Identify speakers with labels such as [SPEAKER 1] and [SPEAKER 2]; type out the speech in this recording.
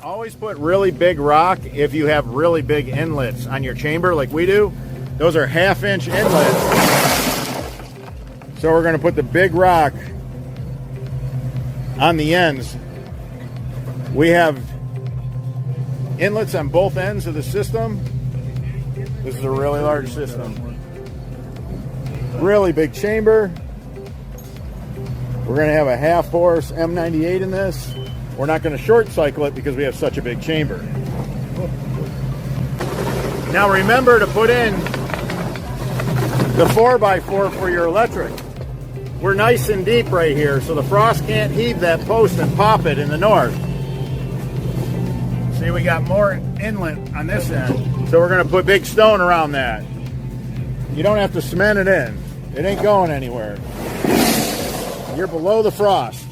[SPEAKER 1] Always put really big rock if you have really big inlets on your chamber like we do. Those are 1/2 inch inlets. So we're going to put the big rock on the ends. We have inlets on both ends of the system. This is a really large system. Really big chamber. We're going to have a 1/2 horse M98 in this. We're not going to short cycle it because we have such a big chamber. Now remember to put in the 4x4 for your electric. We're nice and deep right here, so the frost can't heave that post and pop it in the north. See, we got more inlet on this end, so we're going to put big stone around that. You don't have to cement it in. It ain't going anywhere. You're below the frost.